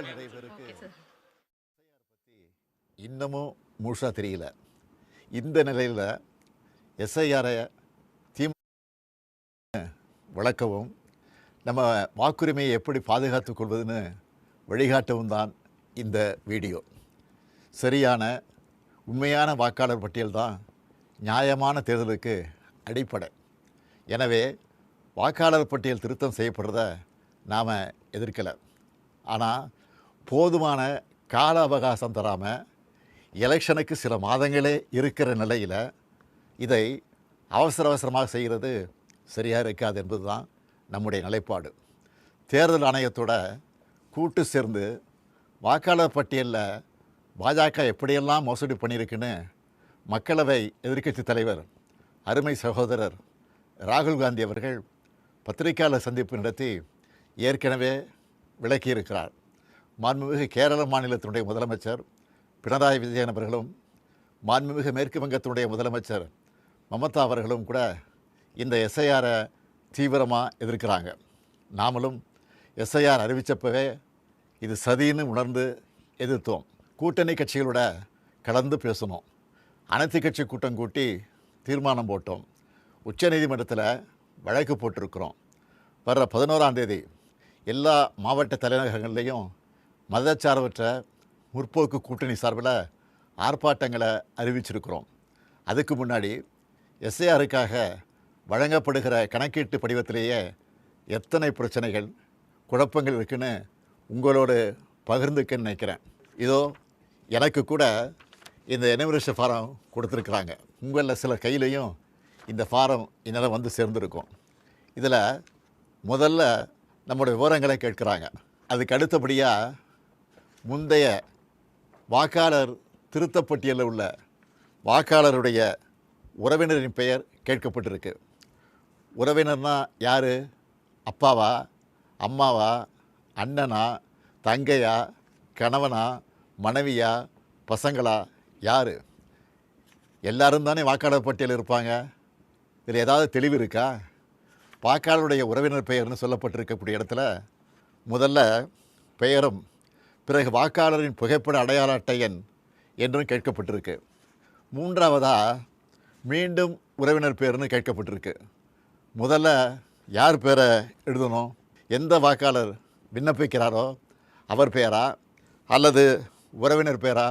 மக்கள் நிறைய பேருக்கு பற்றி இன்னமும் முழுசாக தெரியல. இந்த நிலையில் எஸ்ஐஆரை விளக்கவும் நம்ம வாக்குரிமையை எப்படி பாதுகாத்து கொள்வதுன்னு வழிகாட்டவும் தான் இந்த வீடியோ. சரியான உண்மையான வாக்காளர் பட்டியல் தான் நியாயமான தேர்தலுக்கு அடிப்படை. எனவே வாக்காளர் பட்டியல் திருத்தம் செய்யப்படுறத நாம் எதிர்க்கலை. ஆனால் போதுமான கால அவகாசம் தராமல் எலெக்ஷனுக்கு சில மாதங்களே இருக்கிற நிலையில் இதை அவசரமாக செய்கிறது சரியாக இருக்காது என்பது தான் நம்முடைய நிலைப்பாடு. தேர்தல் ஆணையத்தோட கூட்டு சேர்ந்து வாக்காளர் பட்டியலில் பாஜக எப்படியெல்லாம் மோசடி பண்ணியிருக்குன்னு மக்களவை எதிர்க்கட்சி தலைவர் அருமை சகோதரர் ராகுல் காந்தி அவர்கள் பத்திரிகையாளர் சந்திப்பு நடத்தி ஏற்கனவே விளக்கியிருக்கிறார். மாண்புமிகு கேரள மாநிலத்தினுடைய முதலமைச்சர் பினராயி விஜயன் அவர்களும் மாண்புமிகு மேற்கு வங்கத்தினுடைய முதலமைச்சர் மமதா அவர்களும் கூட இந்த எஸ்ஐஆரை தீவிரமாக எதிர்க்கிறாங்க. நாமளும் எஸ்ஐஆர் அறிவித்தப்பவே இது சதின்னு உணர்ந்து எதிர்த்தோம். கூட்டணி கட்சிகளோட கலந்து பேசணும். அனைத்து கட்சி கூட்டம் கூட்டி தீர்மானம் போட்டோம். உச்சநீதிமன்றத்தில் வழக்கு போட்டிருக்கிறோம். வர்ற 11ஆம் தேதி எல்லா மாவட்ட தலைநகரங்கள்லேயும் மதச்சார்பற்ற முற்போக்கு கூட்டணி சார்பில் ஆர்ப்பாட்டங்களை அறிவிச்சிருக்கிறோம். அதுக்கு முன்னாடி எஸ்ஐஆருக்காக வழங்கப்படுகிற கணக்கீட்டு படிவத்திலேயே எத்தனை பிரச்சனைகள் குழப்பங்கள் இருக்குன்னு உங்களோடு பகிர்ந்துக்கன்னு நினைக்கிறேன். இதோ எனக்கு கூட இந்த எனுமரேஷன் ஃபாரம் கொடுத்துருக்குறாங்க. உங்களில் சில கையிலையும் இந்த ஃபாரம் இந்நேரம் வந்து சேர்ந்துருக்கும். இதில் முதல்ல நம்முடைய விவரங்களை கேட்குறாங்க. அதுக்கு அடுத்தபடியாக முந்தைய வாக்காளர் திருத்தப்பட்டியலில் உள்ள வாக்காளருடைய உறவினரின் பெயர் கேட்கப்பட்டிருக்கு. உறவினர்னா யார்? அப்பாவா, அம்மாவா, அண்ணனா, தங்கையா, கணவனா, மனைவியா, பசங்களா, யார்? எல்லாரும் தானே வாக்காளர் பட்டியலில் இருப்பாங்க. இதில் ஏதாவது தெளிவு இருக்கா? வாக்காளருடைய உறவினர் பெயர்னு சொல்லப்பட்டிருக்கக்கூடிய இடத்துல முதல்ல பெயரும் பிறகு வாக்காளரின் புகைப்பட அடையாள அட்டை எண் என்றும் கேட்கப்பட்டிருக்கு. மூன்றாவதாக மீண்டும் உறவினர் பேர்னு கேட்கப்பட்டிருக்கு. முதல்ல யார் பேரை எழுதணும்? எந்த வாக்காளர் விண்ணப்பிக்கிறாரோ அவர் பேரா அல்லது உறவினர் பேரா?